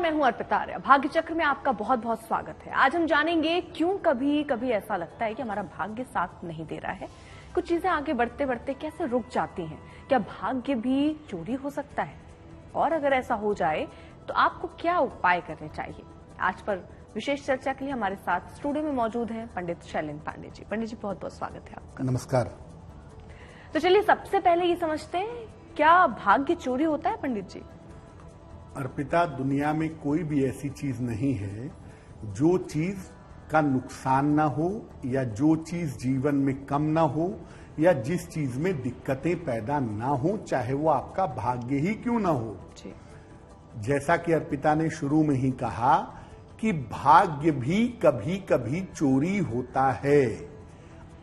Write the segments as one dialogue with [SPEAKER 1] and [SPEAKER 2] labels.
[SPEAKER 1] मैं हूं अर्पिता आर्या। भाग्य चक्र में आपका बहुत बहुत स्वागत है। आज हम जानेंगे क्यों कभी कभी ऐसा लगता है कि हमारा भाग्य साथ नहीं दे रहा है। कुछ चीजें आगे बढ़ते बढ़ते कैसे रुक जाती हैं। क्या भाग्य भी चोरी हो सकता है, और अगर ऐसा हो जाए तो आपको क्या उपाय करने चाहिए। आज पर विशेष चर्चा के लिए हमारे साथ स्टूडियो में मौजूद हैं पंडित शैलेंद्र पांडे जी। पंडित जी, बहुत बहुत स्वागत है आपका।
[SPEAKER 2] नमस्कार।
[SPEAKER 1] तो चलिए सबसे पहले ये समझते हैं, क्या भाग्य चोरी होता है पंडित जी?
[SPEAKER 2] अर्पिता, दुनिया में कोई भी ऐसी चीज नहीं है जो चीज का नुकसान ना हो, या जो चीज जीवन में कम ना हो, या जिस चीज में दिक्कतें पैदा ना हो, चाहे वो आपका भाग्य ही क्यों ना हो।
[SPEAKER 1] जी।
[SPEAKER 2] जैसा कि अर्पिता ने शुरू में ही कहा कि भाग्य भी कभी कभी चोरी होता है।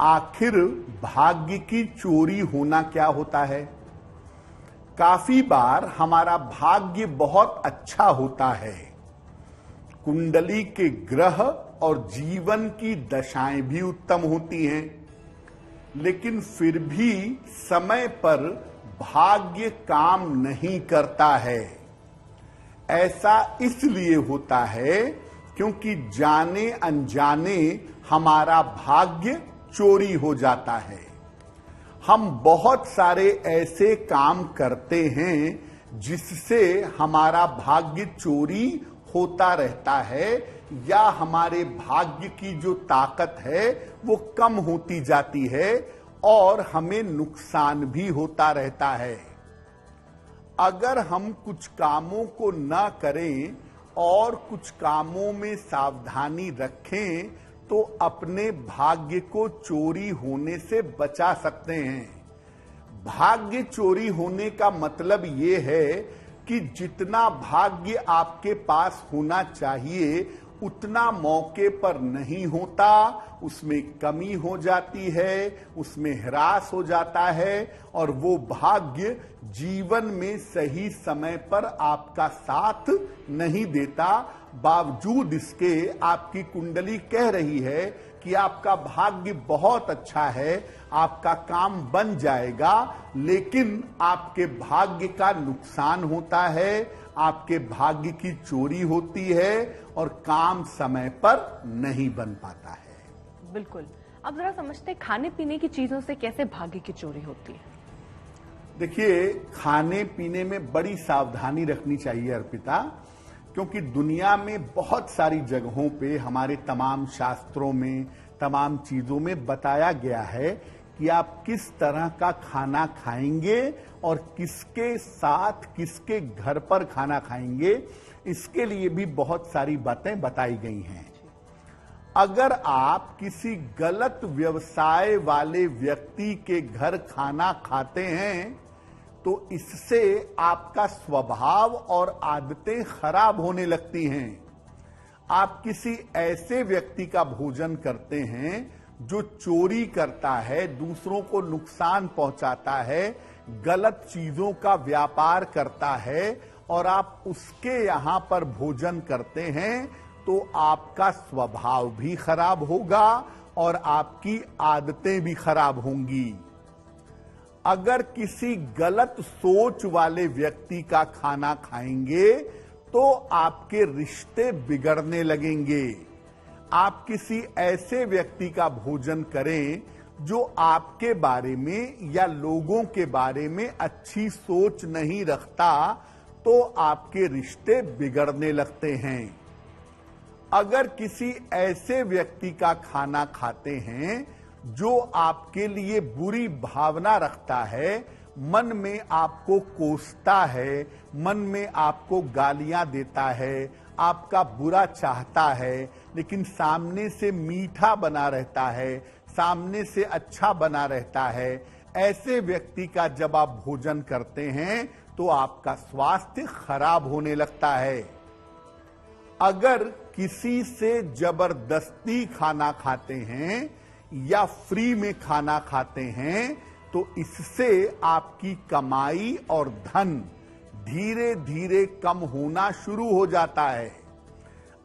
[SPEAKER 2] आखिर भाग्य की चोरी होना क्या होता है? काफी बार हमारा भाग्य बहुत अच्छा होता है, कुंडली के ग्रह और जीवन की दशाएं भी उत्तम होती हैं, लेकिन फिर भी समय पर भाग्य काम नहीं करता है। ऐसा इसलिए होता है क्योंकि जाने अनजाने हमारा भाग्य चोरी हो जाता है। हम बहुत सारे ऐसे काम करते हैं जिससे हमारा भाग्य चोरी होता रहता है, या हमारे भाग्य की जो ताकत है वो कम होती जाती है और हमें नुकसान भी होता रहता है। अगर हम कुछ कामों को न करें और कुछ कामों में सावधानी रखें तो अपने भाग्य को चोरी होने से बचा सकते हैं। भाग्य चोरी होने का मतलब ये है कि जितना भाग्य आपके पास होना चाहिए उतना मौके पर नहीं होता, उसमें कमी हो जाती है, उसमें ह्रास हो जाता है, और वो भाग्य जीवन में सही समय पर आपका साथ नहीं देता। बावजूद इसके आपकी कुंडली कह रही है कि आपका भाग्य बहुत अच्छा है, आपका काम बन जाएगा, लेकिन आपके भाग्य का नुकसान होता है, आपके भाग्य की चोरी होती है और काम समय पर नहीं बन पाता है।
[SPEAKER 1] बिल्कुल। अब जरा समझते खाने पीने की चीजों से कैसे भाग्य की चोरी होती है।
[SPEAKER 2] देखिए, खाने पीने में बड़ी सावधानी रखनी चाहिए अर्पिता, क्योंकि दुनिया में बहुत सारी जगहों पे हमारे तमाम शास्त्रों में, तमाम चीजों में बताया गया है कि आप किस तरह का खाना खाएंगे और किसके साथ, किसके घर पर खाना खाएंगे, इसके लिए भी बहुत सारी बातें बताई गई हैं। अगर आप किसी गलत व्यवसाय वाले व्यक्ति के घर खाना खाते हैं तो इससे आपका स्वभाव और आदतें खराब होने लगती हैं। आप किसी ऐसे व्यक्ति का भोजन करते हैं जो चोरी करता है, दूसरों को नुकसान पहुंचाता है, गलत चीजों का व्यापार करता है, और आप उसके यहां पर भोजन करते हैं तो आपका स्वभाव भी खराब होगा और आपकी आदतें भी खराब होंगी। अगर किसी गलत सोच वाले व्यक्ति का खाना खाएंगे तो आपके रिश्ते बिगड़ने लगेंगे। आप किसी ऐसे व्यक्ति का भोजन करें जो आपके बारे में या लोगों के बारे में अच्छी सोच नहीं रखता, तो आपके रिश्ते बिगड़ने लगते हैं। अगर किसी ऐसे व्यक्ति का खाना खाते हैं जो आपके लिए बुरी भावना रखता है, मन में आपको कोसता है, मन में आपको गालियां देता है, आपका बुरा चाहता है, लेकिन सामने से मीठा बना रहता है, सामने से अच्छा बना रहता है, ऐसे व्यक्ति का जब आप भोजन करते हैं तो आपका स्वास्थ्य खराब होने लगता है। अगर किसी से जबरदस्ती खाना खाते हैं या फ्री में खाना खाते हैं तो इससे आपकी कमाई और धन धीरे धीरे कम होना शुरू हो जाता है।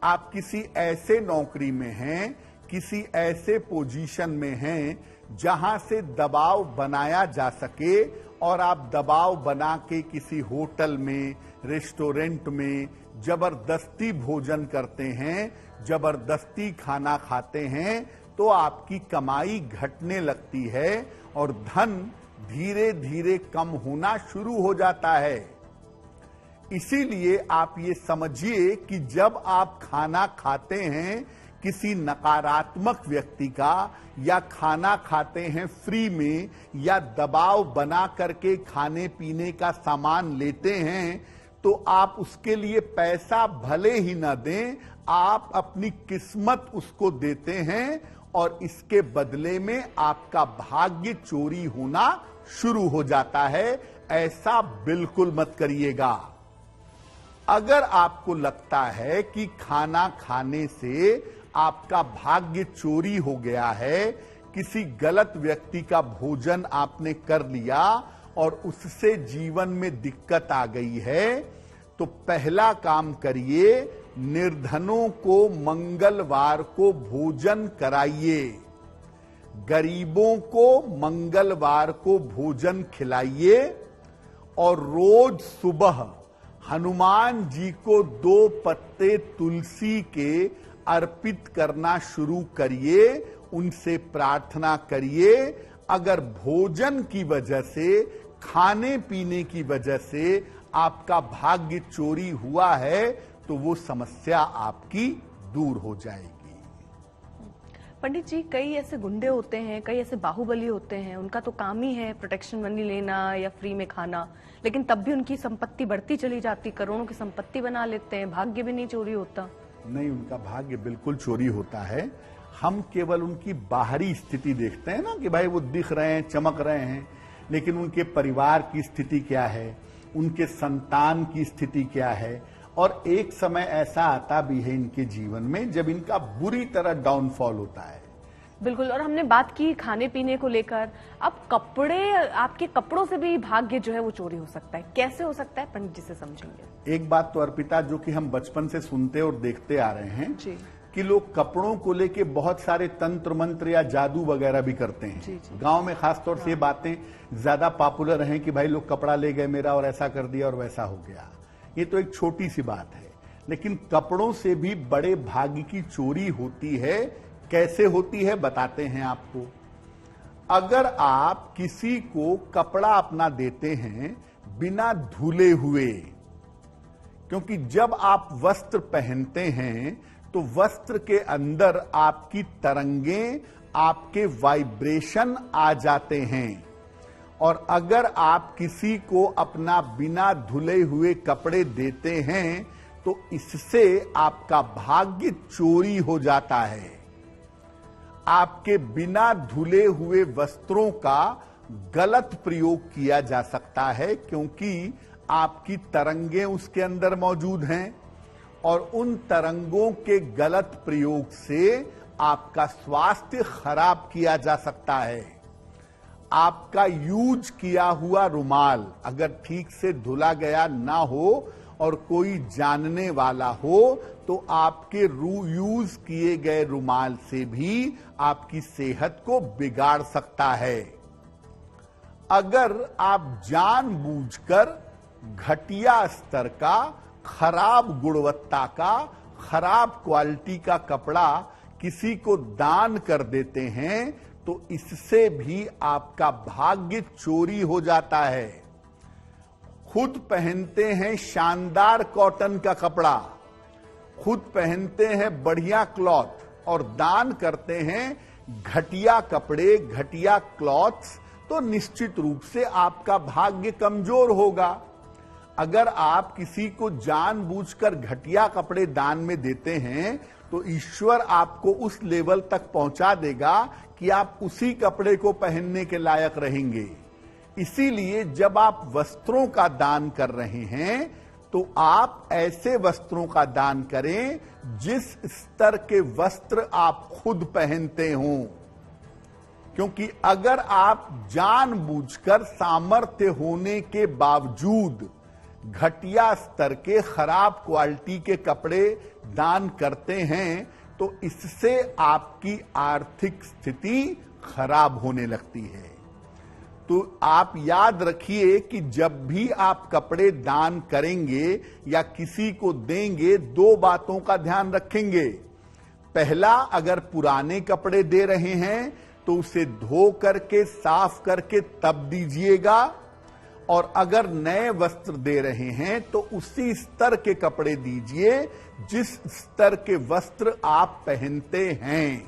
[SPEAKER 2] आप किसी ऐसे नौकरी में हैं, किसी ऐसे पोजीशन में हैं जहां से दबाव बनाया जा सके, और आप दबाव बना के किसी होटल में, रेस्टोरेंट में जबरदस्ती भोजन करते हैं, जबरदस्ती खाना खाते हैं, तो आपकी कमाई घटने लगती है और धन धीरे धीरे कम होना शुरू हो जाता है। इसीलिए आप ये समझिए कि जब आप खाना खाते हैं किसी नकारात्मक व्यक्ति का, या खाना खाते हैं फ्री में, या दबाव बना करके खाने पीने का सामान लेते हैं, तो आप उसके लिए पैसा भले ही ना दें, आप अपनी किस्मत उसको देते हैं और इसके बदले में आपका भाग्य चोरी होना शुरू हो जाता है। ऐसा बिल्कुल मत करिएगा। अगर आपको लगता है कि खाना खाने से आपका भाग्य चोरी हो गया है, किसी गलत व्यक्ति का भोजन आपने कर लिया और उससे जीवन में दिक्कत आ गई है, तो पहला काम करिए, निर्धनों को मंगलवार को भोजन कराइए, गरीबों को मंगलवार को भोजन खिलाइए और रोज सुबह हनुमान जी को 2 पत्ते तुलसी के अर्पित करना शुरू करिए, उनसे प्रार्थना करिए। अगर भोजन की वजह से, खाने पीने की वजह से आपका भाग्य चोरी हुआ है, तो वो समस्या आपकी दूर हो जाएगी।
[SPEAKER 1] पंडित जी, कई ऐसे गुंडे होते हैं, कई ऐसे बाहुबली होते हैं, उनका तो काम ही है प्रोटेक्शन मनी लेना या फ्री में खाना, लेकिन तब भी उनकी संपत्ति बढ़ती चली जाती, करोड़ों की संपत्ति बना लेते हैं, भाग्य भी नहीं चोरी होता।
[SPEAKER 2] नहीं, उनका भाग्य बिल्कुल चोरी होता है। हम केवल उनकी बाहरी स्थिति देखते हैं ना, कि भाई वो दिख रहे हैं, चमक रहे हैं, लेकिन उनके परिवार की स्थिति क्या है, उनके संतान की स्थिति क्या है, और एक समय ऐसा आता भी है इनके जीवन में जब इनका बुरी तरह डाउनफॉल होता है।
[SPEAKER 1] बिल्कुल। और हमने बात की खाने पीने को लेकर, अब कपड़े, आपके कपड़ों से भी भाग्य जो है वो चोरी हो सकता है, कैसे हो सकता है, पंडित जी से समझेंगे।
[SPEAKER 2] एक बात तो अर्पिता, जो कि हम बचपन से सुनते और देखते आ रहे हैं
[SPEAKER 1] जी,
[SPEAKER 2] कि लोग कपड़ों को लेके बहुत सारे तंत्र मंत्र या जादू वगैरह भी करते हैं।
[SPEAKER 1] जी, जी।
[SPEAKER 2] गांव में खासतौर से ये बातें ज्यादा पॉपुलर हैं कि भाई लोग कपड़ा ले गए मेरा और ऐसा कर दिया और वैसा हो गया। ये तो एक छोटी सी बात है, लेकिन कपड़ों से भी बड़े भाग्य की चोरी होती है। कैसे होती है बताते हैं आपको। अगर आप किसी को कपड़ा अपना देते हैं बिना धुले हुए, क्योंकि जब आप वस्त्र पहनते हैं तो वस्त्र के अंदर आपकी तरंगें, आपके वाइब्रेशन आ जाते हैं, और अगर आप किसी को अपना बिना धुले हुए कपड़े देते हैं तो इससे आपका भाग्य चोरी हो जाता है। आपके बिना धुले हुए वस्त्रों का गलत प्रयोग किया जा सकता है, क्योंकि आपकी तरंगें उसके अंदर मौजूद हैं, और उन तरंगों के गलत प्रयोग से आपका स्वास्थ्य खराब किया जा सकता है। आपका यूज किया हुआ रुमाल अगर ठीक से धुला गया ना हो और कोई जानने वाला हो, तो आपके यूज किए गए रुमाल से भी आपकी सेहत को बिगाड़ सकता है। अगर आप जानबूझकर घटिया स्तर का, खराब गुणवत्ता का, खराब क्वालिटी का कपड़ा किसी को दान कर देते हैं, तो इससे भी आपका भाग्य चोरी हो जाता है। खुद पहनते हैं शानदार कॉटन का कपड़ा, खुद पहनते हैं बढ़िया क्लॉथ और दान करते हैं घटिया कपड़े, घटिया क्लॉथ्स, तो निश्चित रूप से आपका भाग्य कमजोर होगा। अगर आप किसी को जानबूझकर घटिया कपड़े दान में देते हैं तो ईश्वर आपको उस लेवल तक पहुंचा देगा कि आप उसी कपड़े को पहनने के लायक रहेंगे। इसीलिए जब आप वस्त्रों का दान कर रहे हैं तो आप ऐसे वस्त्रों का दान करें जिस स्तर के वस्त्र आप खुद पहनते हों, क्योंकि अगर आप जानबूझकर सामर्थ्य होने के बावजूद घटिया स्तर के, खराब क्वालिटी के कपड़े दान करते हैं तो इससे आपकी आर्थिक स्थिति खराब होने लगती है। तो आप याद रखिए कि जब भी आप कपड़े दान करेंगे या किसी को देंगे, दो बातों का ध्यान रखेंगे। पहला, अगर पुराने कपड़े दे रहे हैं तो उसे धो करके साफ करके तब दीजिएगा, और अगर नए वस्त्र दे रहे हैं तो उसी स्तर के कपड़े दीजिए जिस स्तर के वस्त्र आप पहनते हैं।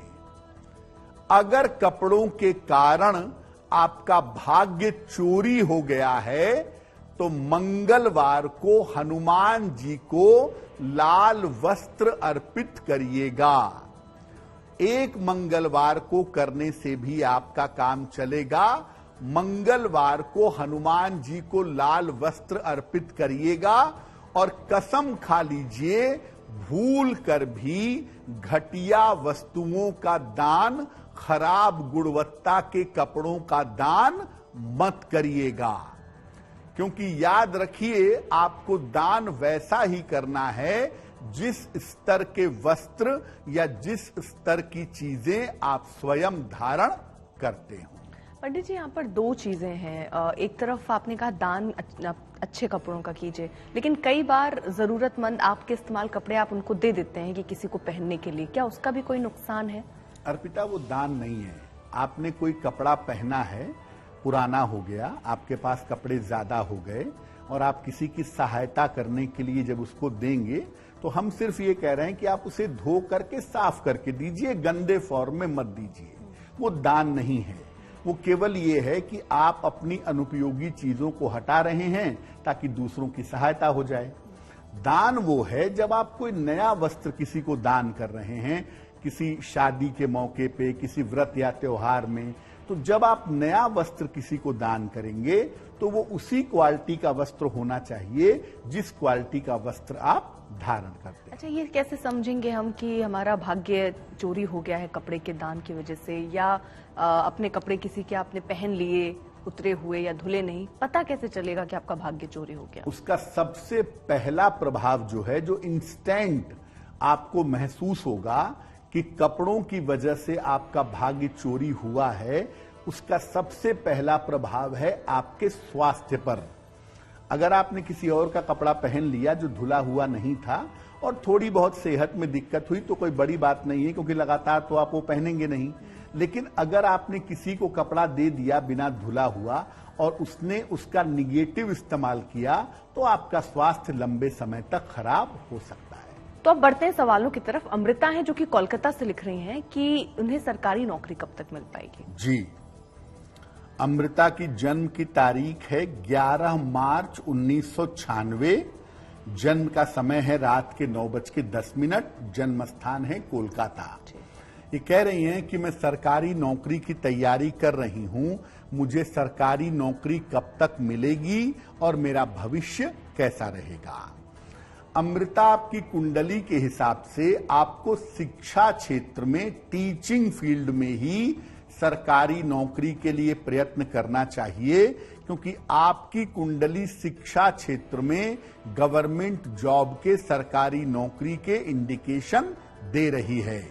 [SPEAKER 2] अगर कपड़ों के कारण आपका भाग्य चोरी हो गया है तो मंगलवार को हनुमान जी को लाल वस्त्र अर्पित करिएगा। एक मंगलवार को करने से भी आपका काम चलेगा। मंगलवार को हनुमान जी को लाल वस्त्र अर्पित करिएगा और कसम खा लीजिए, भूल कर भी घटिया वस्तुओं का दान, खराब गुणवत्ता के कपड़ों का दान मत करिएगा। क्योंकि याद रखिए, आपको दान वैसा ही करना है जिस स्तर के वस्त्र या जिस स्तर की चीजें आप स्वयं धारण करते हो।
[SPEAKER 1] पंडित जी, यहाँ पर दो चीजें हैं। एक तरफ आपने कहा दान अच्छे कपड़ों का कीजिए, लेकिन कई बार जरूरतमंद आपके इस्तेमाल कपड़े आप उनको दे देते हैं कि किसी को पहनने के लिए, क्या उसका भी कोई नुकसान है?
[SPEAKER 2] अर्पिता, वो दान नहीं है। आपने कोई कपड़ा पहना है, पुराना हो गया, आपके पास कपड़े ज्यादा हो गए और आप किसी की सहायता करने के लिए जब उसको देंगे तो हम सिर्फ ये कह रहे हैं कि आप उसे धो करके साफ करके दीजिए, गंदे फॉर्म में मत दीजिए। वो दान नहीं है, वो केवल ये है कि आप अपनी अनुपयोगी चीजों को हटा रहे हैं ताकि दूसरों की सहायता हो जाए। दान वो है जब आप कोई नया वस्त्र किसी को दान कर रहे हैं, किसी शादी के मौके पे, किसी व्रत या त्योहार में, तो जब आप नया वस्त्र किसी को दान करेंगे तो वो उसी क्वालिटी का वस्त्र होना चाहिए जिस क्वालिटी का वस्त्र आप धारण करते हैं।
[SPEAKER 1] अच्छा, ये कैसे समझेंगे हम कि हमारा भाग्य चोरी हो गया है कपड़े के दान की वजह से, या अपने कपड़े किसी के आपने पहन लिए, उतरे हुए या धुले नहीं, पता कैसे चलेगा कि आपका भाग्य चोरी हो गया?
[SPEAKER 2] उसका सबसे पहला प्रभाव जो है, जो इंस्टेंट आपको महसूस होगा कि कपड़ों की वजह से आपका भाग्य चोरी हुआ है, उसका सबसे पहला प्रभाव है आपके स्वास्थ्य पर। अगर आपने किसी और का कपड़ा पहन लिया जो धुला हुआ नहीं था और थोड़ी बहुत सेहत में दिक्कत हुई तो कोई बड़ी बात नहीं है, क्योंकि लगातार तो आप वो पहनेंगे नहीं। लेकिन अगर आपने किसी को कपड़ा दे दिया बिना धुला हुआ और उसने उसका निगेटिव इस्तेमाल किया तो आपका स्वास्थ्य लंबे समय तक खराब हो सकता है।
[SPEAKER 1] तो अब बढ़ते हैं सवालों की तरफ। अमृता है जो कि कोलकाता से लिख रही हैं कि उन्हें सरकारी नौकरी कब तक मिल पाएगी?
[SPEAKER 2] जी, अमृता की जन्म की तारीख है 11 मार्च 1996। जन्म का समय है रात के 9:10। जन्म स्थान है कोलकाता। ये कह रही हैं कि मैं सरकारी नौकरी की तैयारी कर रही हूं, मुझे सरकारी नौकरी कब तक मिलेगी और मेरा भविष्य कैसा रहेगा? अमृता, आपकी कुंडली के हिसाब से आपको शिक्षा क्षेत्र में, टीचिंग फील्ड में ही सरकारी नौकरी के लिए प्रयत्न करना चाहिए, क्योंकि आपकी कुंडली शिक्षा क्षेत्र में गवर्नमेंट जॉब के, सरकारी नौकरी के इंडिकेशन दे रही है।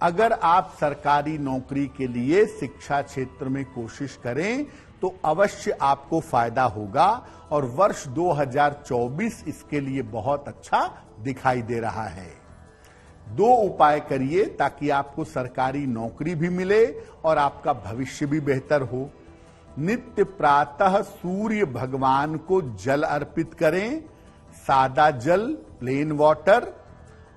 [SPEAKER 2] अगर आप सरकारी नौकरी के लिए शिक्षा क्षेत्र में कोशिश करें तो अवश्य आपको फायदा होगा और वर्ष 2024 इसके लिए बहुत अच्छा दिखाई दे रहा है। 2 उपाय करिए ताकि आपको सरकारी नौकरी भी मिले और आपका भविष्य भी बेहतर हो। नित्य प्रातः सूर्य भगवान को जल अर्पित करें, सादा जल, प्लेन वाटर,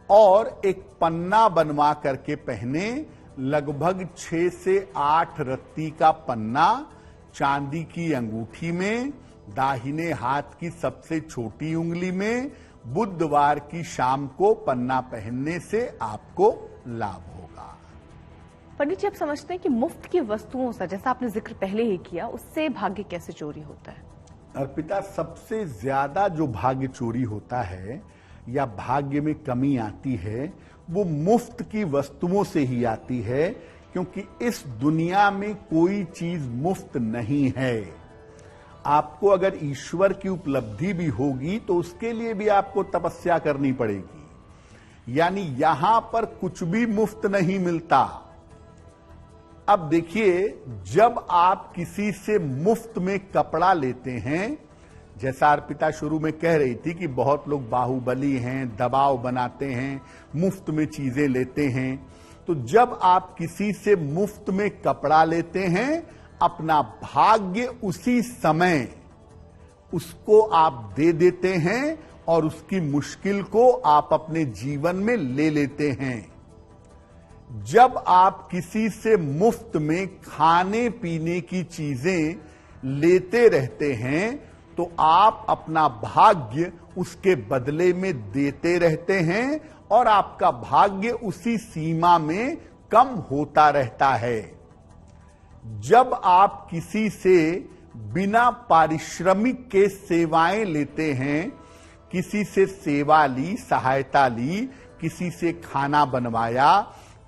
[SPEAKER 2] और एक पन्ना बनवा करके पहने, लगभग 6 से 8 रत्ती का पन्ना चांदी की अंगूठी में, दाहिने हाथ की सबसे छोटी उंगली में। बुधवार की शाम को पन्ना पहनने से आपको लाभ होगा।
[SPEAKER 1] पंडित जी, आप समझते हैं कि मुफ्त की वस्तुओं से, जैसा आपने जिक्र पहले ही किया, उससे भाग्य कैसे चोरी होता है?
[SPEAKER 2] अर्पिता, सबसे ज्यादा जो भाग्य चोरी होता है या भाग्य में कमी आती है वो मुफ्त की वस्तुओं से ही आती है, क्योंकि इस दुनिया में कोई चीज मुफ्त नहीं है। आपको अगर ईश्वर की उपलब्धि भी होगी तो उसके लिए भी आपको तपस्या करनी पड़ेगी। यानी यहां पर कुछ भी मुफ्त नहीं मिलता। अब देखिए, जब आप किसी से मुफ्त में कपड़ा लेते हैं, जैसा अर्पिता शुरू में कह रही थी कि बहुत लोग बाहुबली हैं, दबाव बनाते हैं, मुफ्त में चीजें लेते हैं, तो जब आप किसी से मुफ्त में कपड़ा लेते हैं, अपना भाग्य उसी समय उसको आप दे देते हैं और उसकी मुश्किल को आप अपने जीवन में ले लेते हैं। जब आप किसी से मुफ्त में खाने पीने की चीजें लेते रहते हैं, तो आप अपना भाग्य उसके बदले में देते रहते हैं और आपका भाग्य उसी सीमा में कम होता रहता है। जब आप किसी से बिना पारिश्रमिक के सेवाएं लेते हैं, किसी से सेवा ली, सहायता ली, किसी से खाना बनवाया,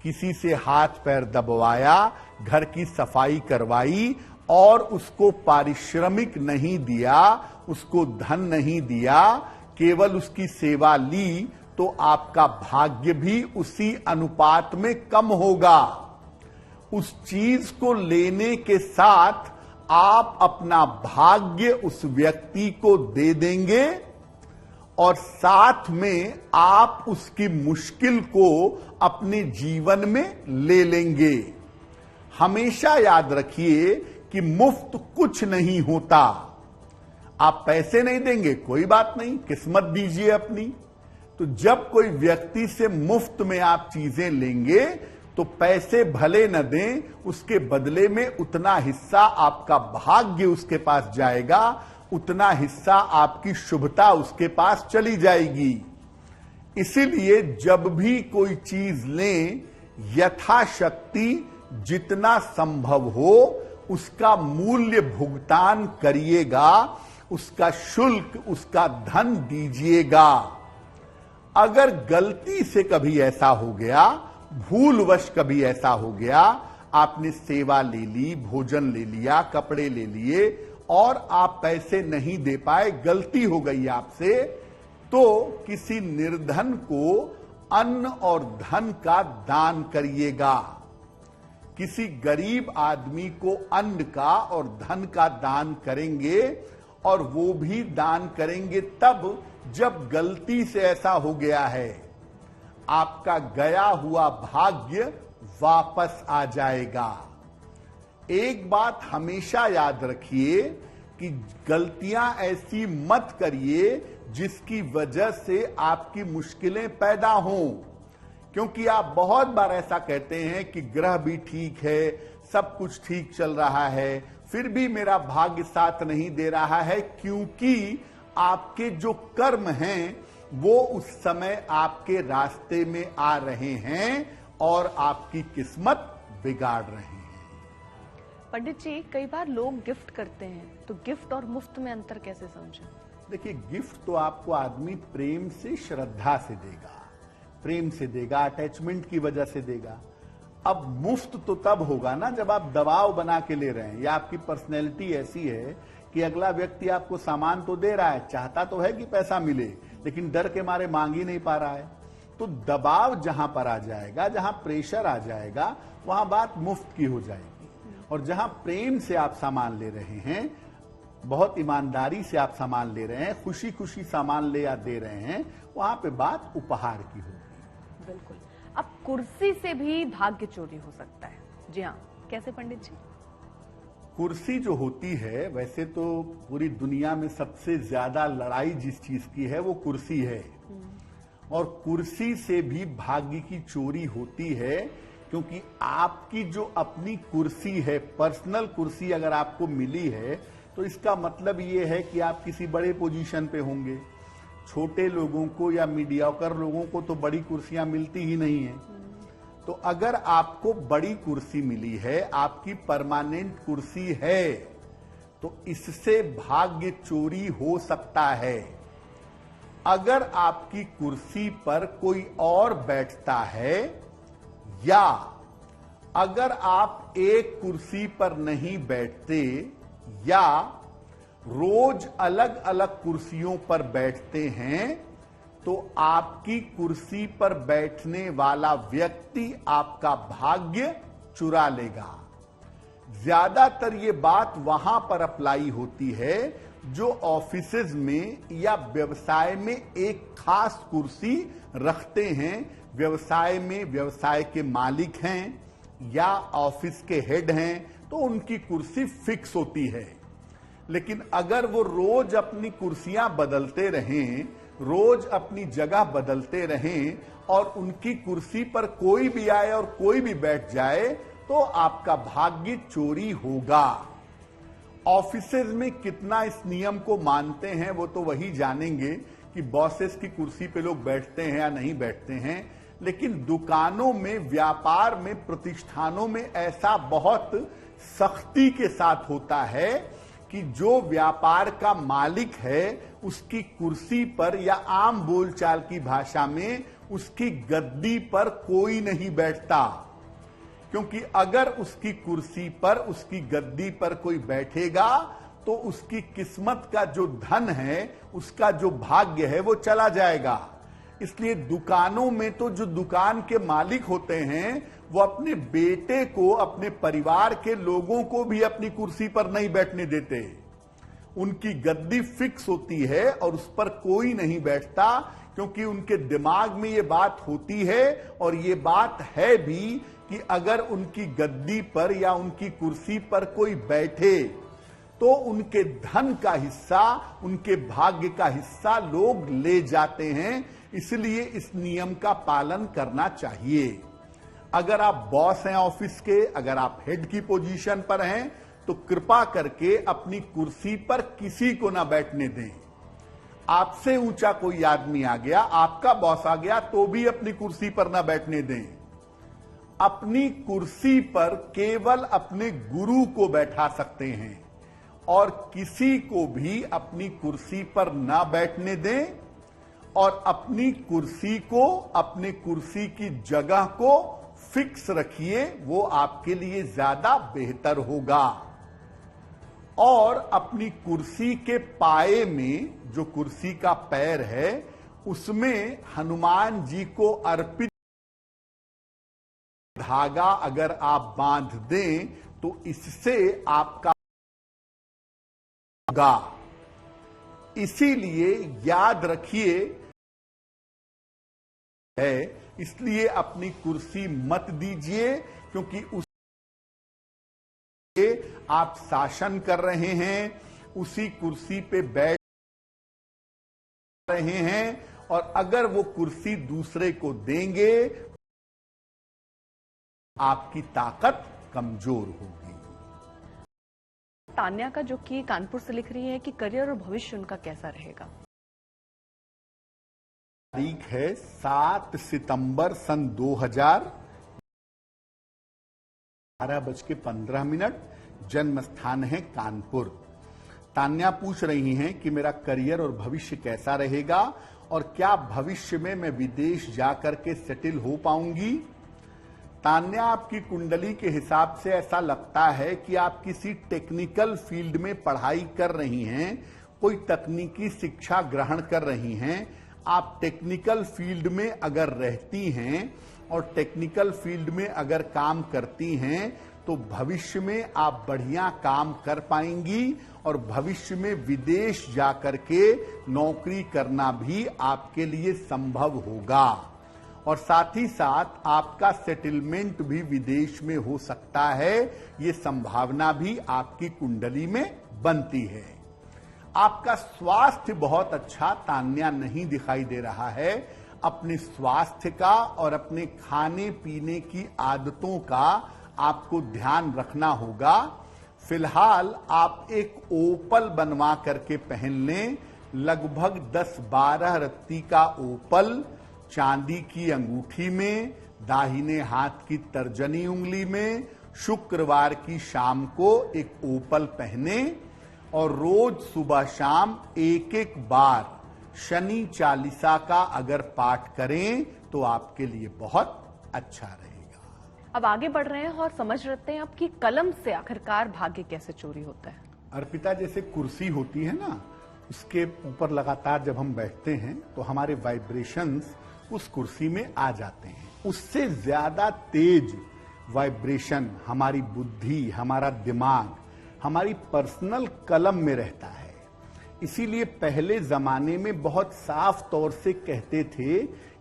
[SPEAKER 2] किसी से हाथ पैर दबवाया, घर की सफाई करवाई और उसको पारिश्रमिक नहीं दिया, उसको धन नहीं दिया, केवल उसकी सेवा ली, तो आपका भाग्य भी उसी अनुपात में कम होगा। उस चीज को लेने के साथ आप अपना भाग्य उस व्यक्ति को दे देंगे और साथ में आप उसकी मुश्किल को अपने जीवन में ले लेंगे। हमेशा याद रखिए कि मुफ्त कुछ नहीं होता। आप पैसे नहीं देंगे, कोई बात नहीं, किस्मत दीजिए अपनी। तो जब कोई व्यक्ति से मुफ्त में आप चीजें लेंगे, तो पैसे भले न दें, उसके बदले में उतना हिस्सा आपका भाग्य उसके पास जाएगा, उतना हिस्सा आपकी शुभता उसके पास चली जाएगी। इसीलिए जब भी कोई चीज लें, यथाशक्ति जितना संभव हो उसका मूल्य भुगतान करिएगा, उसका शुल्क, उसका धन दीजिएगा। अगर गलती से कभी ऐसा हो गया, भूलवश कभी ऐसा हो गया, आपने सेवा ले ली, भोजन ले लिया, कपड़े ले लिए और आप पैसे नहीं दे पाए, गलती हो गई आपसे, तो किसी निर्धन को अन्न और धन का दान करिएगा। किसी गरीब आदमी को अन्न का और धन का दान करेंगे, और वो भी दान करेंगे तब जब गलती से ऐसा हो गया है। आपका गया हुआ भाग्य वापस आ जाएगा। एक बात हमेशा याद रखिए कि गलतियां ऐसी मत करिए जिसकी वजह से आपकी मुश्किलें पैदा हों। क्योंकि आप बहुत बार ऐसा कहते हैं कि ग्रह भी ठीक है, सब कुछ ठीक चल रहा है, फिर भी मेरा भाग्य साथ नहीं दे रहा है, क्योंकि आपके जो कर्म हैं वो उस समय आपके रास्ते में आ रहे हैं और आपकी किस्मत बिगाड़ रहे हैं।
[SPEAKER 1] पंडित जी, कई बार लोग गिफ्ट करते हैं, तो गिफ्ट और मुफ्त में अंतर कैसे समझें?
[SPEAKER 2] देखिए, गिफ्ट तो आपको आदमी प्रेम से, श्रद्धा से देगा, प्रेम से देगा, अटैचमेंट की वजह से देगा। अब मुफ्त तो तब होगा ना जब आप दबाव बना के ले रहे हैं, या आपकी पर्सनैलिटी ऐसी है कि अगला व्यक्ति आपको सामान तो दे रहा है, चाहता तो है कि पैसा मिले, लेकिन डर के मारे मांग ही नहीं पा रहा है। तो दबाव जहां पर आ जाएगा, जहां प्रेशर आ जाएगा, वहां बात मुफ्त की हो जाएगी। और जहां प्रेम से आप सामान ले रहे हैं, बहुत ईमानदारी से आप सामान ले रहे हैं, खुशी खुशी सामान ले या दे रहे हैं, वहां पे बात उपहार की होगी।
[SPEAKER 1] बिल्कुल। अब कुर्सी से भी भाग्य चोरी हो सकता है। जी हाँ, कैसे पंडित जी?
[SPEAKER 2] कुर्सी जो होती है, वैसे तो पूरी दुनिया में सबसे ज्यादा लड़ाई जिस चीज की है वो कुर्सी है। और कुर्सी से भी भाग्य की चोरी होती है, क्योंकि आपकी जो अपनी कुर्सी है, पर्सनल कुर्सी अगर आपको मिली है, तो इसका मतलब ये है कि आप किसी बड़े पोजीशन पे होंगे। छोटे लोगों को या मीडियोकर लोगों को तो बड़ी कुर्सियां मिलती ही नहीं है। तो अगर आपको बड़ी कुर्सी मिली है, आपकी परमानेंट कुर्सी है, तो इससे भाग्य चोरी हो सकता है। अगर आपकी कुर्सी पर कोई और बैठता है, या अगर आप एक कुर्सी पर नहीं बैठते, या रोज अलग अलग कुर्सियों पर बैठते हैं, तो आपकी कुर्सी पर बैठने वाला व्यक्ति आपका भाग्य चुरा लेगा। ज्यादातर ये बात वहां पर अप्लाई होती है जो ऑफिसेज में या व्यवसाय में एक खास कुर्सी रखते हैं, व्यवसाय में व्यवसाय के मालिक हैं या ऑफिस के हेड हैं, तो उनकी कुर्सी फिक्स होती है। लेकिन अगर वो रोज अपनी कुर्सियां बदलते रहें, रोज अपनी जगह बदलते रहें और उनकी कुर्सी पर कोई भी आए और कोई भी बैठ जाए, तो आपका भाग्य चोरी होगा। ऑफिसेज में कितना इस नियम को मानते हैं वो तो वही जानेंगे कि बॉसेस की कुर्सी पे लोग बैठते हैं या नहीं बैठते हैं। लेकिन दुकानों में, व्यापार में, प्रतिष्ठानों में ऐसा बहुत सख्ती के साथ होता है कि जो व्यापार का मालिक है उसकी कुर्सी पर या आम बोलचाल की भाषा में उसकी गद्दी पर कोई नहीं बैठता, क्योंकि अगर उसकी कुर्सी पर, उसकी गद्दी पर कोई बैठेगा तो उसकी किस्मत का जो धन है, उसका जो भाग्य है वो चला जाएगा। इसलिए दुकानों में तो जो दुकान के मालिक होते हैं वो अपने बेटे को, अपने परिवार के लोगों को भी अपनी कुर्सी पर नहीं बैठने देते। उनकी गद्दी फिक्स होती है और उस पर कोई नहीं बैठता, क्योंकि उनके दिमाग में ये बात होती है और ये बात है भी कि अगर उनकी गद्दी पर या उनकी कुर्सी पर कोई बैठे तो उनके धन का हिस्सा, उनके भाग्य का हिस्सा लोग ले जाते हैं। इसलिए इस नियम का पालन करना चाहिए। अगर आप बॉस हैं ऑफिस के, अगर आप हेड की पोजीशन पर हैं, तो कृपा करके अपनी कुर्सी पर किसी को ना बैठने दें। आपसे ऊंचा कोई आदमी आ गया, आपका बॉस आ गया, तो भी अपनी कुर्सी पर ना बैठने दें। अपनी कुर्सी पर केवल अपने गुरु को बैठा सकते हैं और किसी को भी अपनी कुर्सी पर ना बैठने दें। और अपनी कुर्सी को, अपनी कुर्सी की जगह को फिक्स रखिए, वो आपके लिए ज्यादा बेहतर होगा। और अपनी कुर्सी के पाए में, जो कुर्सी का पैर है, उसमें हनुमान जी को अर्पित धागा अगर आप बांध दें तो इससे आपका होगा। इसीलिए याद रखिए है, इसलिए अपनी कुर्सी मत दीजिए, क्योंकि उस आप शासन कर रहे हैं, उसी कुर्सी पे बैठ रहे हैं और अगर वो कुर्सी दूसरे को देंगे आपकी ताकत कमजोर होगी।
[SPEAKER 1] तान्या का, जो कि कानपुर से लिख रही है कि करियर और भविष्य उनका कैसा रहेगा।
[SPEAKER 2] तारीख है 7 सितंबर सन 2000, 12:15। जन्म स्थान है कानपुर। तान्या पूछ रही हैं कि मेरा करियर और भविष्य कैसा रहेगा और क्या भविष्य में मैं विदेश जाकर के सेटल हो पाऊंगी। तान्या, आपकी कुंडली के हिसाब से ऐसा लगता है कि आप किसी टेक्निकल फील्ड में पढ़ाई कर रही हैं, कोई तकनीकी शिक्षा ग्रहण कर रही हैं। आप टेक्निकल फील्ड में अगर रहती हैं और टेक्निकल फील्ड में अगर काम करती हैं तो भविष्य में आप बढ़िया काम कर पाएंगी और भविष्य में विदेश जाकर के नौकरी करना भी आपके लिए संभव होगा। और साथ ही साथ आपका सेटलमेंट भी विदेश में हो सकता है, ये संभावना भी आपकी कुंडली में बनती है। आपका स्वास्थ्य बहुत अच्छा तान्या नहीं दिखाई दे रहा है। अपने स्वास्थ्य का और अपने खाने पीने की आदतों का आपको ध्यान रखना होगा। फिलहाल आप एक ओपल बनवा करके पहन लें, लगभग 10-12 रत्ती का ओपल चांदी की अंगूठी में, दाहिने हाथ की तर्जनी उंगली में। शुक्रवार की शाम को एक ओपल पहने और रोज सुबह शाम एक बार शनि चालीसा का अगर पाठ करें तो आपके लिए बहुत अच्छा रहेगा।
[SPEAKER 1] अब आगे बढ़ रहे हैं और समझ रहे हैं आपकी कलम से आखिरकार भाग्य कैसे चोरी होता है।
[SPEAKER 2] अर्पिता, जैसे कुर्सी होती है ना, उसके ऊपर लगातार जब हम बैठते हैं तो हमारे वाइब्रेशंस उस कुर्सी में आ जाते हैं। उससे ज्यादा तेज वाइब्रेशन, हमारी बुद्धि, हमारा दिमाग, हमारी पर्सनल कलम में रहता है। इसीलिए पहले जमाने में बहुत साफ तौर से कहते थे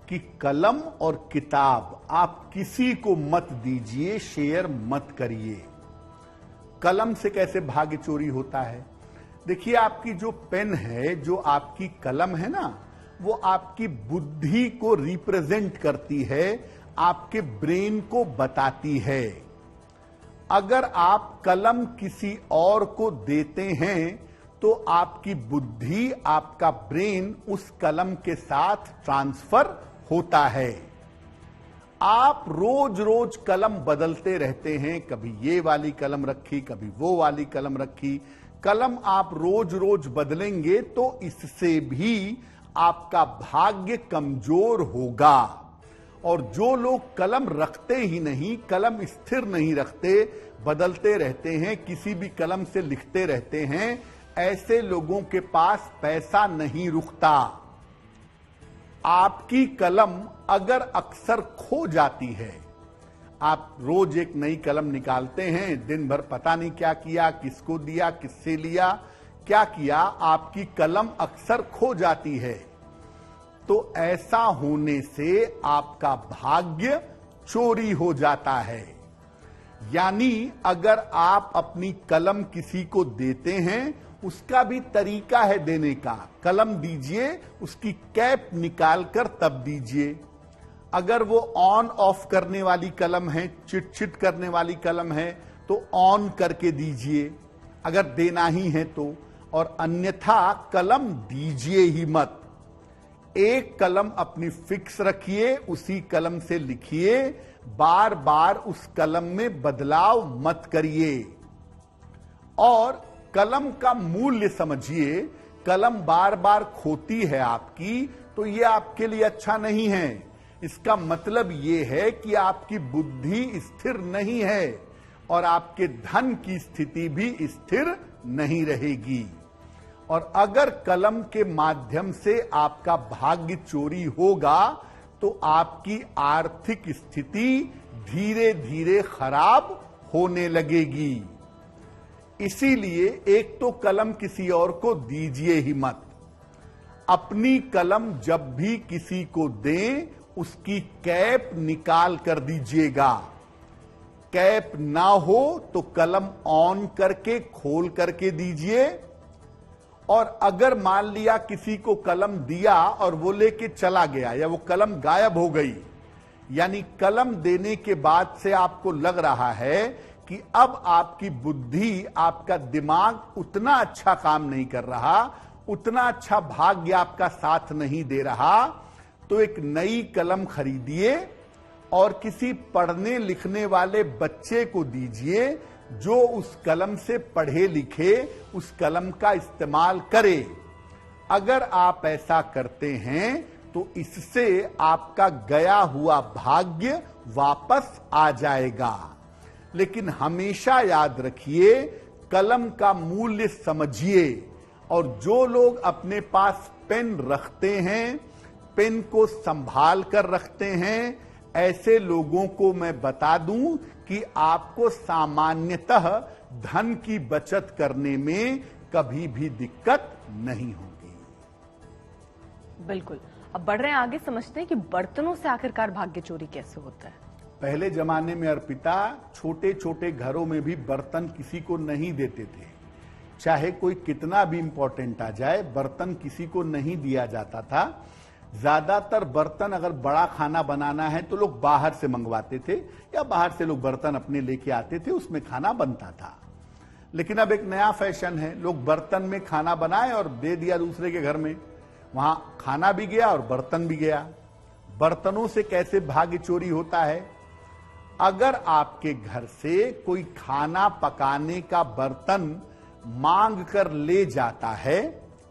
[SPEAKER 2] कि कलम और किताब आप किसी को मत दीजिए, शेयर मत करिए। कलम से कैसे भाग्य चोरी होता है? देखिए, आपकी जो पेन है, जो आपकी कलम है ना, वो आपकी बुद्धि को रिप्रेजेंट करती है, आपके ब्रेन को बताती है। अगर आप कलम किसी और को देते हैं तो आपकी बुद्धि, आपका ब्रेन उस कलम के साथ ट्रांसफर होता है। आप रोज रोज कलम बदलते रहते हैं, कभी ये वाली कलम रखी, कभी वो वाली कलम रखी। कलम आप रोज रोज बदलेंगे तो इससे भी आपका भाग्य कमजोर होगा। और जो लोग कलम रखते ही नहीं, कलम स्थिर नहीं रखते, बदलते रहते हैं, किसी भी कलम से लिखते रहते हैं, ऐसे लोगों के पास पैसा नहीं रुकता। आपकी कलम अगर अक्सर खो जाती है, आप रोज एक नई कलम निकालते हैं, दिन भर पता नहीं क्या किया, किसको दिया, किससे लिया, क्या किया, आपकी कलम अक्सर खो जाती है, तो ऐसा होने से आपका भाग्य चोरी हो जाता है। यानी अगर आप अपनी कलम किसी को देते हैं, उसका भी तरीका है देने का। कलम दीजिए, उसकी कैप निकालकर तब दीजिए। अगर वो ऑन ऑफ करने वाली कलम है, चिट चिट करने वाली कलम है, तो ऑन करके दीजिए, अगर देना ही है तो। और अन्यथा कलम दीजिए ही मत। एक कलम अपनी फिक्स रखिए, उसी कलम से लिखिए, बार बार उस कलम में बदलाव मत करिए। और कलम का मूल्य समझिए। कलम बार बार खोती है आपकी, तो ये आपके लिए अच्छा नहीं है। इसका मतलब ये है कि आपकी बुद्धि स्थिर नहीं है और आपके धन की स्थिति भी स्थिर नहीं रहेगी। और अगर कलम के माध्यम से आपका भाग्य चोरी होगा तो आपकी आर्थिक स्थिति धीरे धीरे खराब होने लगेगी। इसीलिए एक तो कलम किसी और को दीजिए ही मत। अपनी कलम जब भी किसी को दें, उसकी कैप निकाल कर दीजिएगा। कैप ना हो तो कलम ऑन करके खोल करके दीजिए। और अगर मान लिया किसी को कलम दिया और वो लेके चला गया, या वो कलम गायब हो गई, यानी कलम देने के बाद से आपको लग रहा है कि अब आपकी बुद्धि, आपका दिमाग उतना अच्छा काम नहीं कर रहा, उतना अच्छा भाग्य आपका साथ नहीं दे रहा, तो एक नई कलम खरीदिए और किसी पढ़ने लिखने वाले बच्चे को दीजिए, जो उस कलम से पढ़े लिखे, उस कलम का इस्तेमाल करे। अगर आप ऐसा करते हैं तो इससे आपका गया हुआ भाग्य वापस आ जाएगा। लेकिन हमेशा याद रखिए, कलम का मूल्य समझिए। और जो लोग अपने पास पेन रखते हैं, पेन को संभाल कर रखते हैं, ऐसे लोगों को मैं बता दूं कि आपको सामान्यतः धन की बचत करने में कभी भी दिक्कत नहीं होगी।
[SPEAKER 1] बिल्कुल। अब बढ़ रहे हैं आगे, समझते हैं कि बर्तनों से आखिरकार भाग्य चोरी कैसे होता है।
[SPEAKER 2] पहले जमाने में अर्पिता, छोटे छोटे घरों में भी बर्तन किसी को नहीं देते थे। चाहे कोई कितना भी इंपॉर्टेंट आ जाए, बर्तन किसी को नहीं दिया जाता था। ज्यादातर बर्तन, अगर बड़ा खाना बनाना है तो लोग बाहर से मंगवाते थे, या बाहर से लोग बर्तन अपने लेके आते थे, उसमें खाना बनता था। लेकिन अब एक नया फैशन है, लोग बर्तन में खाना बनाए और दे दिया दूसरे के घर में, वहां खाना भी गया और बर्तन भी गया। बर्तनों से कैसे भाग्य चोरी होता है? अगर आपके घर से कोई खाना पकाने का बर्तन मांग कर ले जाता है,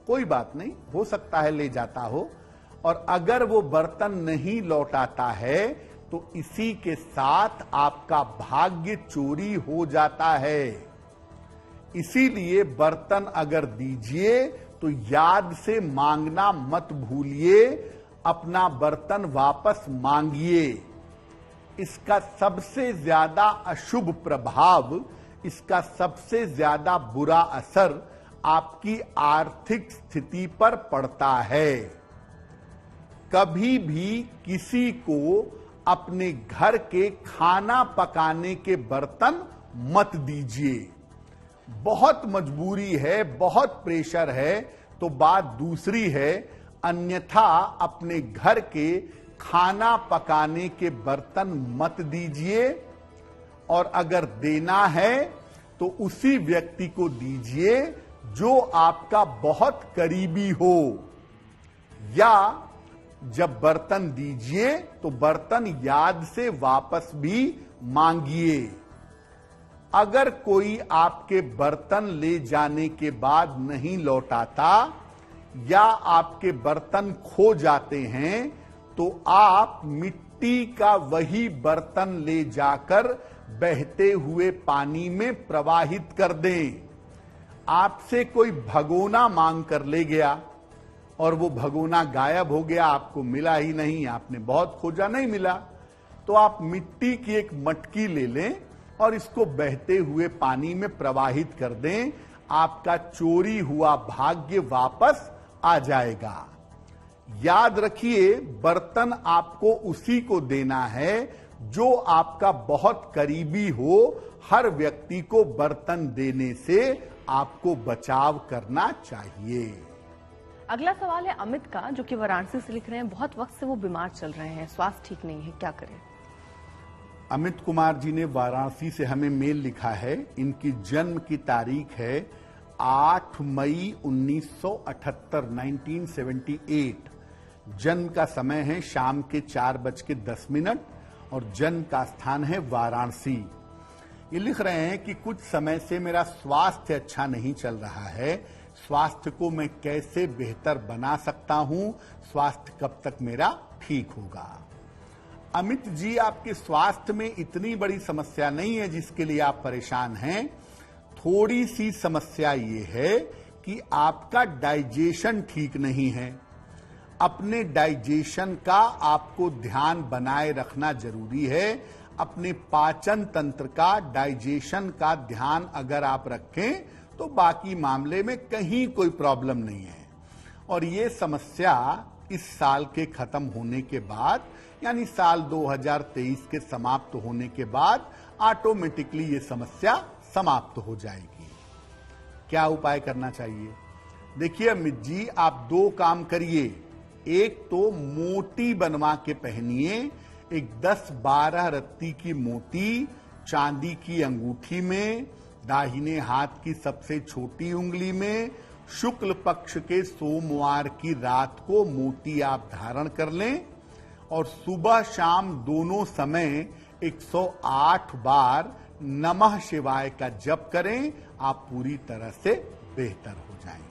[SPEAKER 2] कोई बात नहीं, हो सकता है ले जाता हो, और अगर वो बर्तन नहीं लौटाता है तो इसी के साथ आपका भाग्य चोरी हो जाता है। इसीलिए बर्तन अगर दीजिए तो याद से मांगना मत भूलिए, अपना बर्तन वापस मांगिए। इसका सबसे ज्यादा अशुभ प्रभाव, इसका सबसे ज्यादा बुरा असर आपकी आर्थिक स्थिति पर पड़ता है। कभी भी किसी को अपने घर के खाना पकाने के बर्तन मत दीजिए। बहुत मजबूरी है, बहुत प्रेशर है तो बात दूसरी है, अन्यथा अपने घर के खाना पकाने के बर्तन मत दीजिए। और अगर देना है तो उसी व्यक्ति को दीजिए जो आपका बहुत करीबी हो, या जब बर्तन दीजिए तो बर्तन याद से वापस भी मांगिए। अगर कोई आपके बर्तन ले जाने के बाद नहीं लौटाता या आपके बर्तन खो जाते हैं तो आप मिट्टी का वही बर्तन ले जाकर बहते हुए पानी में प्रवाहित कर दें। आपसे कोई भगोना मांग कर ले गया और वो भगोना गायब हो गया, आपको मिला ही नहीं, आपने बहुत खोजा नहीं मिला, तो आप मिट्टी की एक मटकी ले लें और इसको बहते हुए पानी में प्रवाहित कर दें। आपका चोरी हुआ भाग्य वापस आ जाएगा। याद रखिए, बर्तन आपको उसी को देना है जो आपका बहुत करीबी हो। हर व्यक्ति को बर्तन देने से आपको बचाव करना चाहिए।
[SPEAKER 1] अगला सवाल है अमित का, जो कि वाराणसी से लिख रहे हैं। बहुत वक्त से वो बीमार चल रहे हैं, स्वास्थ्य ठीक नहीं है, क्या करें?
[SPEAKER 2] अमित कुमार जी ने वाराणसी से हमें मेल लिखा है। इनकी जन्म की तारीख है 8 मई 1978, 1978। जन्म का समय है शाम के 4:10 और जन्म का स्थान है वाराणसी। ये लिख रहे हैं कि कुछ समय से मेरा स्वास्थ्य अच्छा नहीं चल रहा है। स्वास्थ्य को मैं कैसे बेहतर बना सकता हूं? स्वास्थ्य कब तक मेरा ठीक होगा? अमित जी, आपके स्वास्थ्य में इतनी बड़ी समस्या नहीं है जिसके लिए आप परेशान हैं। थोड़ी सी समस्या ये है कि आपका डाइजेशन ठीक नहीं है। अपने डाइजेशन का आपको ध्यान बनाए रखना जरूरी है। अपने पाचन तंत्र का, डाइजेशन का ध्यान अगर आप रखें तो बाकी मामले में कहीं कोई प्रॉब्लम नहीं है। और ये समस्या इस साल के खत्म होने के बाद, यानी साल 2023 के समाप्त होने के बाद ऑटोमेटिकली ये समस्या समाप्त हो जाएगी। क्या उपाय करना चाहिए? देखिए अमित जी, आप 2 काम करिए। एक तो मोटी बनवा के पहनिए, एक 10-12 रत्ती की मोटी चांदी की अंगूठी में, दाहिने हाथ की सबसे छोटी उंगली में, शुक्ल पक्ष के सोमवार की रात को मोती आप धारण कर लें और सुबह शाम दोनों समय 108 बार नमः शिवाय का जप करें। आप पूरी तरह से बेहतर हो जाएंगे।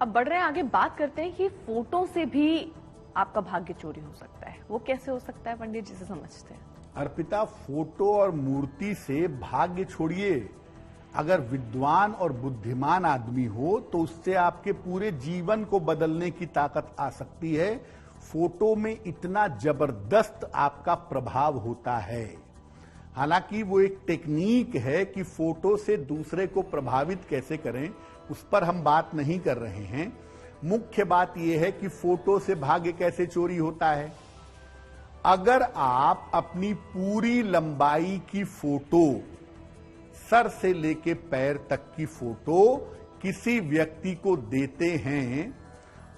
[SPEAKER 1] अब बढ़ रहे हैं आगे, बात करते हैं कि फोटो से भी आपका भाग्य चोरी हो सकता है। वो कैसे हो सकता है पंडित जी से समझते हैं।
[SPEAKER 2] अर्पिता, फोटो और मूर्ति से भाग्य छोड़िए, अगर विद्वान और बुद्धिमान आदमी हो तो उससे आपके पूरे जीवन को बदलने की ताकत आ सकती है। फोटो में इतना जबरदस्त आपका प्रभाव होता है। हालांकि वो एक टेक्निक है कि फोटो से दूसरे को प्रभावित कैसे करें, उस पर हम बात नहीं कर रहे हैं। मुख्य बात यह है कि फोटो से भाग्य कैसे चोरी होता है। अगर आप अपनी पूरी लंबाई की फोटो, सर से लेके पैर तक की फोटो किसी व्यक्ति को देते हैं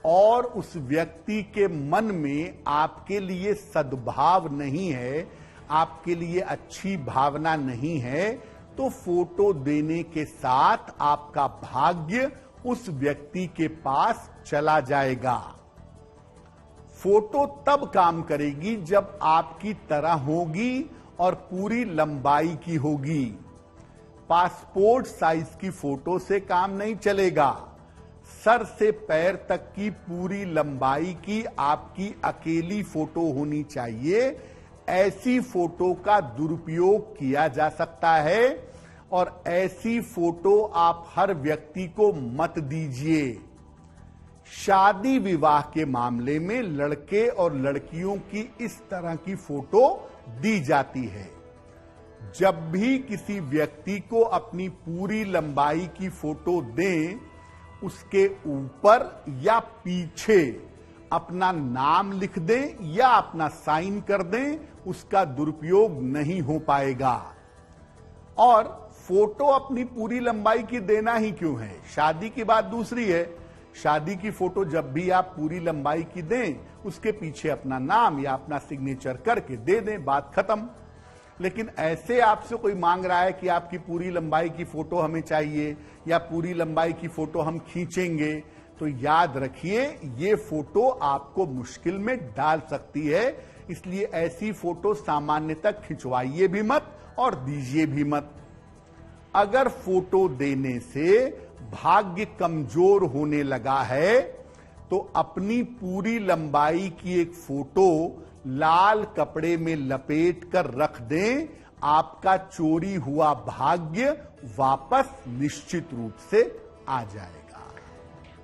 [SPEAKER 2] और उस व्यक्ति के मन में आपके लिए सद्भाव नहीं है, आपके लिए अच्छी भावना नहीं है, तो फोटो देने के साथ आपका भाग्य उस व्यक्ति के पास चला जाएगा। फोटो तब काम करेगी जब आपकी तरह होगी और पूरी लंबाई की होगी। पासपोर्ट साइज की फोटो से काम नहीं चलेगा। सर से पैर तक की पूरी लंबाई की आपकी अकेली फोटो होनी चाहिए। ऐसी फोटो का दुरुपयोग किया जा सकता है और ऐसी फोटो आप हर व्यक्ति को मत दीजिए। शादी विवाह के मामले में लड़के और लड़कियों की इस तरह की फोटो दी जाती है। जब भी किसी व्यक्ति को अपनी पूरी लंबाई की फोटो दें, उसके ऊपर या पीछे अपना नाम लिख दें या अपना साइन कर दें, उसका दुरुपयोग नहीं हो पाएगा। और फोटो अपनी पूरी लंबाई की देना ही क्यों है? शादी की बात दूसरी है। शादी की फोटो जब भी आप पूरी लंबाई की दें, उसके पीछे अपना नाम या अपना सिग्नेचर करके दे दें, बात खत्म। लेकिन ऐसे आपसे कोई मांग रहा है कि आपकी पूरी लंबाई की फोटो हमें चाहिए या पूरी लंबाई की फोटो हम खींचेंगे, तो याद रखिए ये फोटो आपको मुश्किल में डाल सकती है। इसलिए ऐसी फोटो सामान्यतः खिंचवाइए भी मत और दीजिए भी मत। अगर फोटो देने से भाग्य कमजोर होने लगा है तो अपनी पूरी लंबाई की एक फोटो लाल कपड़े में लपेट कर रख दें, आपका चोरी हुआ भाग्य वापस निश्चित रूप से आ जाएगा।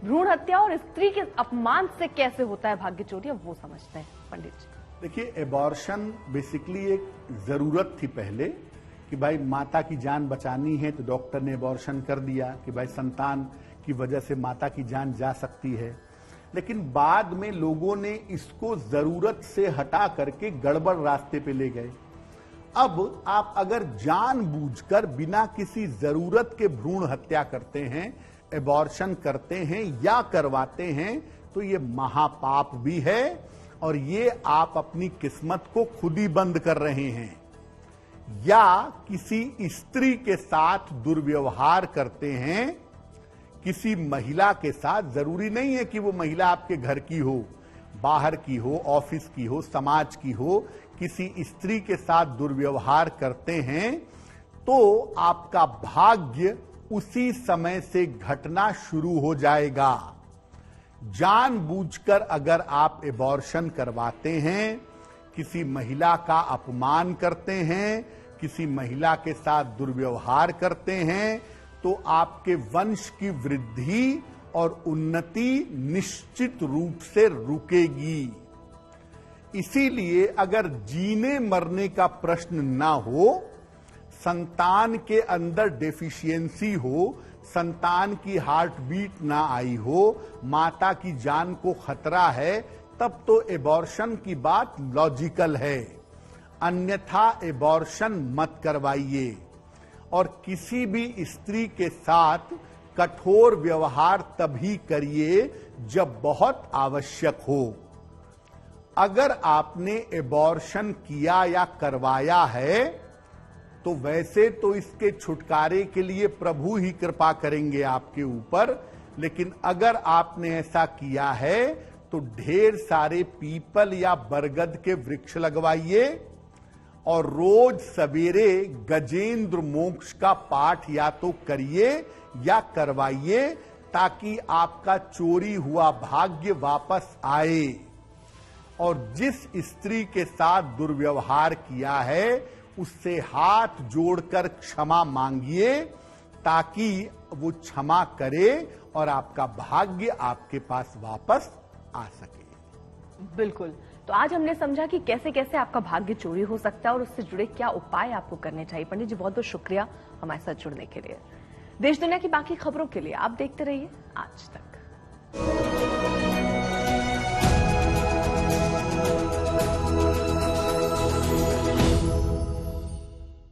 [SPEAKER 1] भ्रूण हत्या और स्त्री के अपमान से कैसे होता है भाग्य चोरी, अब वो समझते हैं पंडित जी।
[SPEAKER 2] देखिए, एबॉर्शन बेसिकली एक जरूरत थी पहले कि भाई माता की जान बचानी है, तो डॉक्टर ने एबॉर्शन कर दिया कि भाई संतान की वजह से माता की जान जा सकती है। लेकिन बाद में लोगों ने इसको जरूरत से हटा करके गड़बड़ रास्ते पे ले गए। अब आप अगर जानबूझकर बिना किसी जरूरत के भ्रूण हत्या करते हैं, एबॉर्शन करते हैं या करवाते हैं, तो ये महापाप भी है और ये आप अपनी किस्मत को खुद ही बंद कर रहे हैं। या किसी स्त्री के साथ दुर्व्यवहार करते हैं, किसी महिला के साथ, जरूरी नहीं है कि वो महिला आपके घर की हो, बाहर की हो, ऑफिस की हो, समाज की हो, किसी स्त्री के साथ दुर्व्यवहार करते हैं, तो आपका भाग्य उसी समय से घटना शुरू हो जाएगा। जानबूझकर अगर आप एबॉर्शन करवाते हैं, किसी महिला का अपमान करते हैं, किसी महिला के साथ दुर्व्यवहार करते हैं, तो आपके वंश की वृद्धि और उन्नति निश्चित रूप से रुकेगी। इसीलिए अगर जीने मरने का प्रश्न ना हो, संतान के अंदर डेफिशिएंसी हो, संतान की हार्ट बीट ना आई हो, माता की जान को खतरा है, तब तो एबॉर्शन की बात लॉजिकल है। अन्यथा एबॉर्शन मत करवाइए। और किसी भी स्त्री के साथ कठोर व्यवहार तभी करिए जब बहुत आवश्यक हो। अगर आपने एबॉर्शन किया या करवाया है, तो वैसे तो इसके छुटकारे के लिए प्रभु ही कृपा करेंगे आपके ऊपर। लेकिन अगर आपने ऐसा किया है तो ढेर सारे पीपल या बरगद के वृक्ष लगवाइए और रोज सवेरे गजेंद्र मोक्ष का पाठ या तो करिए या करवाइए, ताकि आपका चोरी हुआ भाग्य वापस आए। और जिस स्त्री के साथ दुर्व्यवहार किया है, उससे हाथ जोड़कर क्षमा मांगिए, ताकि वो क्षमा करे और आपका भाग्य आपके पास वापस आ सके।
[SPEAKER 1] बिल्कुल। तो आज हमने समझा कि कैसे कैसे आपका भाग्य चोरी हो सकता है और उससे जुड़े क्या उपाय आपको करने चाहिए। पंडित जी, बहुत बहुत शुक्रिया हमारे साथ जुड़ने के लिए। देश दुनिया की बाकी खबरों के लिए आप देखते रहिए आज तक।